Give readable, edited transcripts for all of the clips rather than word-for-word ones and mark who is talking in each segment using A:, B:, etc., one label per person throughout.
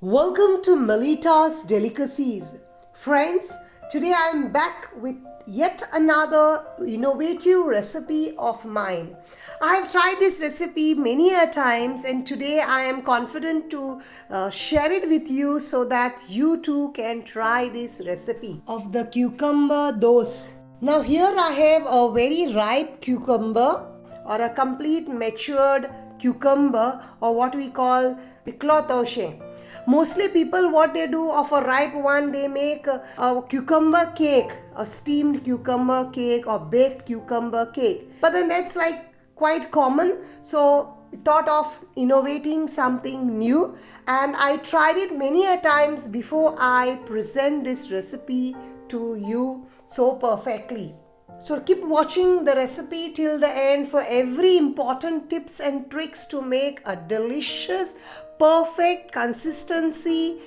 A: Welcome to Melita's Delicacies. Friends, today I am back with yet another innovative recipe of mine. I have tried this recipe many a times and today I am confident to share it with you so that you too can try this recipe of the cucumber Doce. Now here I have a very ripe cucumber or a complete matured cucumber or what we call Doce. Mostly people what they do of a ripe one, they make a cucumber cake, a steamed cucumber cake or baked cucumber cake. But then that's like quite common. So we thought of innovating something new and I tried it many a times before I present this recipe to you so perfectly. So keep watching the recipe till the end for every important tips and tricks to make a delicious, perfect consistency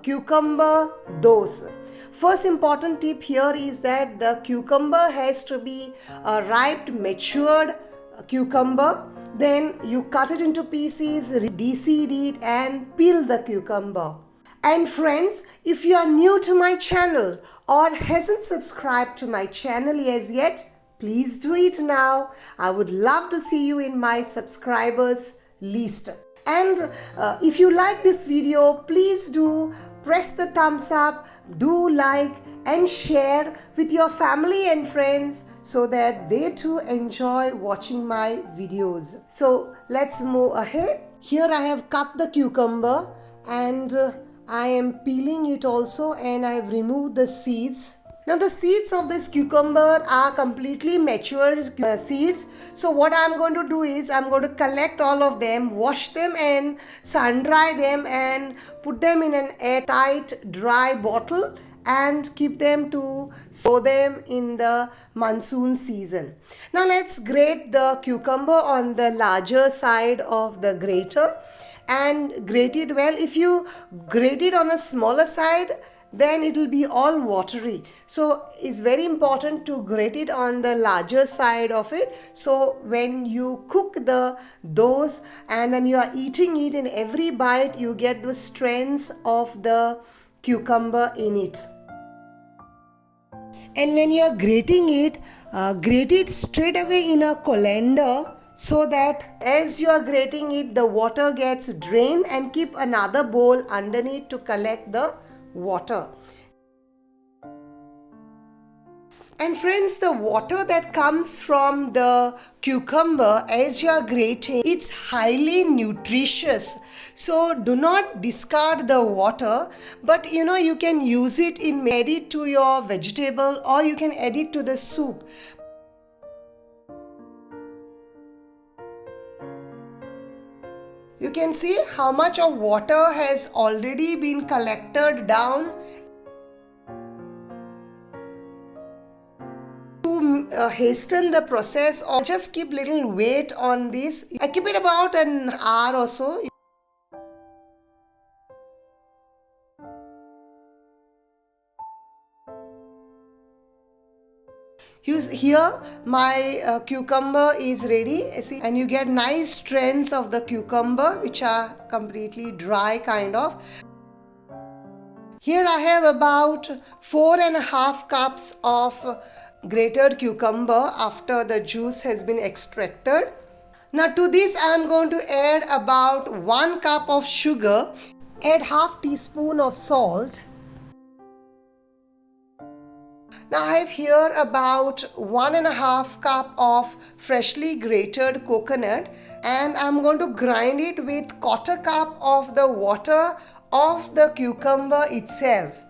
A: cucumber Doce. First important tip here is that the cucumber has to be a ripe, matured cucumber. Then you cut it into pieces, de-seed it and peel the cucumber. And friends, if you are new to my channel or hasn't subscribed to my channel as yet, please do it now. I would love to see you in my subscribers list. And if you like this video, please do press the thumbs up, do like and share with your family and friends so that they too enjoy watching my videos. So let's move ahead. Here I have cut the cucumber and I am peeling it also and I have removed the seeds. Now the seeds of this cucumber are completely mature seeds. So what I am going to do is I am going to collect all of them, wash them and sun dry them and put them in an airtight dry bottle and keep them to store them in the monsoon season. Now let's grate the cucumber on the larger side of the grater and grate it well. If you grate it on a smaller side, then it will be all watery. So it's very important to grate it on the larger side of it. So when you cook the Doce and then you are eating it, in every bite you get the strength of the cucumber in it. And when you are grating it, grate it straight away in a colander so that as you are grating it, the water gets drained, and keep another bowl underneath to collect the water. And friends, the water that comes from the cucumber as you are grating, it's highly nutritious. So do not discard the water, but you can use it in add it to your vegetable or you can add it to the soup. You can see how much of water has already been collected down. To hasten the process, or just keep little weight on this. I keep it about an hour or so. Here my cucumber is ready, see, and you get nice strands of the cucumber which are completely dry kind of. Here I have about 4.5 cups of grated cucumber after the juice has been extracted. Now to this I am going to add about 1 cup of sugar, add half teaspoon of salt. Now I have here about 1.5 cup of freshly grated coconut and I am going to grind it with 1/4 cup of the water of the cucumber itself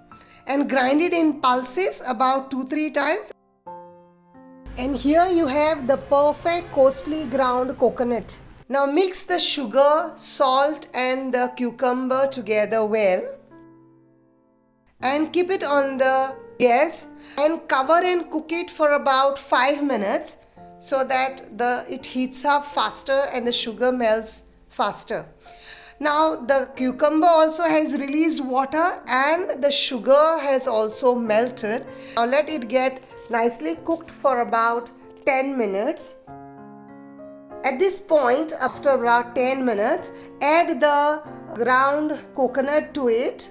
A: and grind it in pulses about 2-3 times. And here you have the perfect coarsely ground coconut. Now mix the sugar, salt and the cucumber together well and keep it on the gas and cover and cook it for about 5 minutes so that it heats up faster and the sugar melts faster. Now the cucumber also has released water and the sugar has also melted. Now let it get nicely cooked for about 10 minutes. At this point, after about 10 minutes, add the ground coconut to it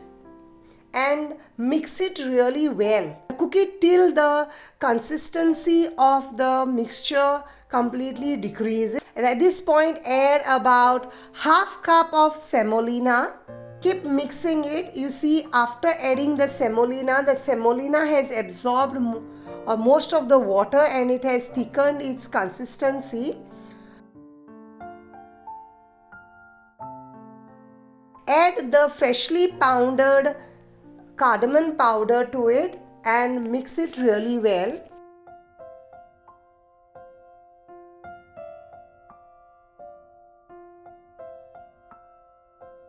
A: and mix it really well. Cook it till the consistency of the mixture completely decreases. And at this point, add about half cup of semolina. Keep mixing it. You see, after adding the semolina has absorbed most of the water and it has thickened its consistency. Add the freshly pounded cardamom powder to it and mix it really well.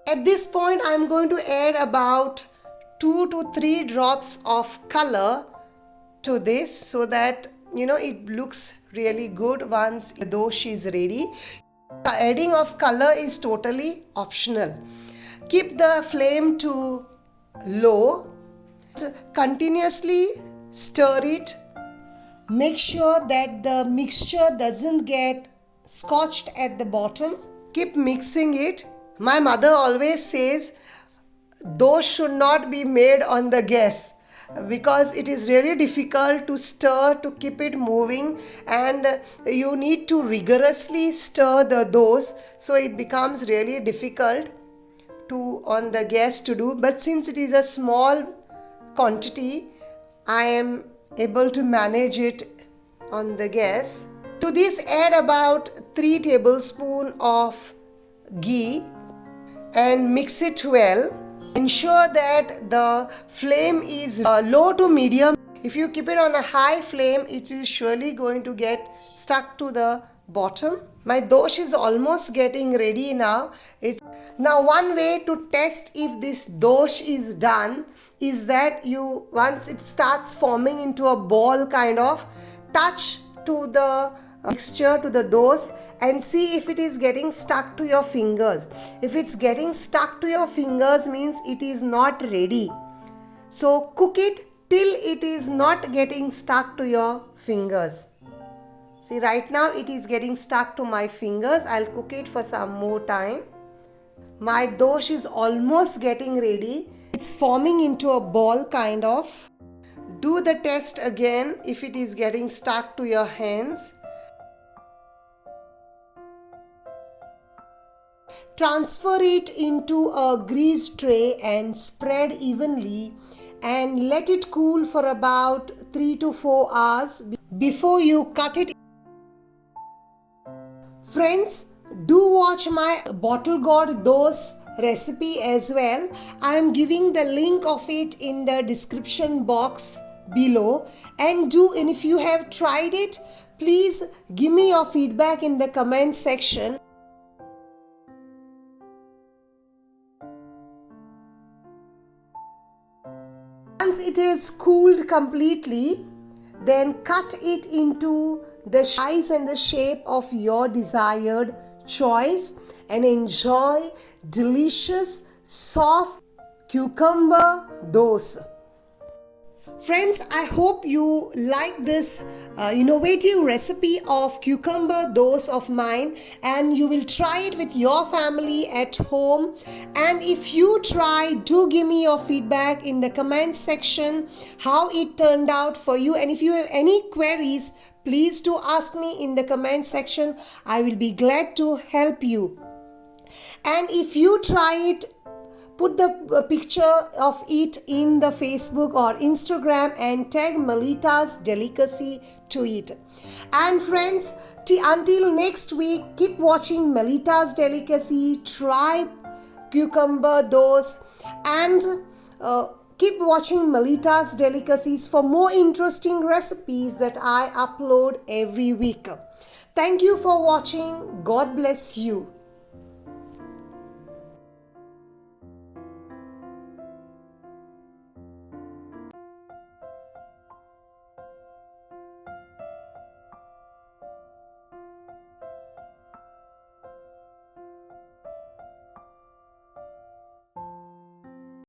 A: At this point, I am going to add about 2 to 3 drops of color to this so that it looks really good once the dough is ready. The adding of color is totally optional. Keep the flame to low. Continuously stir it. Make sure that the mixture doesn't get scorched at the bottom. Keep mixing it. My mother always says dough should not be made on the gas because it is really difficult to stir, to keep it moving, and you need to rigorously stir the dough, so it becomes really difficult on the gas to do. But since it is a small quantity, I am able to manage it on the gas. To this, add about 3 tablespoons of ghee and mix it well. Ensure that the flame is low to medium. If you keep it on a high flame, it is surely going to get stuck to the bottom. My doce is almost getting ready now. Now one way to test if this doce is done is that once it starts forming into a ball kind of, touch to the mixture, to the doce, and see if it is getting stuck to your fingers. If it's getting stuck to your fingers, means it is not ready. So cook it till it is not getting stuck to your fingers. See, right now it is getting stuck to my fingers. I'll cook it for some more time. My doce is almost getting ready. It's forming into a ball kind of. Do the test again if it is getting stuck to your hands. Transfer it into a greased tray and spread evenly and let it cool for about 3 to 4 hours before you cut it. Friends, do watch my bottle gourd doce recipe as well. I am giving the link of it in the description box below. And if you have tried it, please give me your feedback in the comment section. Once it is cooled completely, then cut it into the size and the shape of your desired choice and enjoy delicious, soft cucumber doce. Friends, I hope you like this innovative recipe of cucumber doce of mine, and you will try it with your family at home. And if you try, do give me your feedback in the comment section how it turned out for you. And if you have any queries, please do ask me in the comment section. I will be glad to help you. And if you try it, put the picture of it in the Facebook or Instagram and tag Melita's Delicacy to it. And friends, until next week, keep watching Melita's Delicacy, try cucumber doce, and keep watching Melita's Delicacies for more interesting recipes that I upload every week. Thank you for watching. God bless you.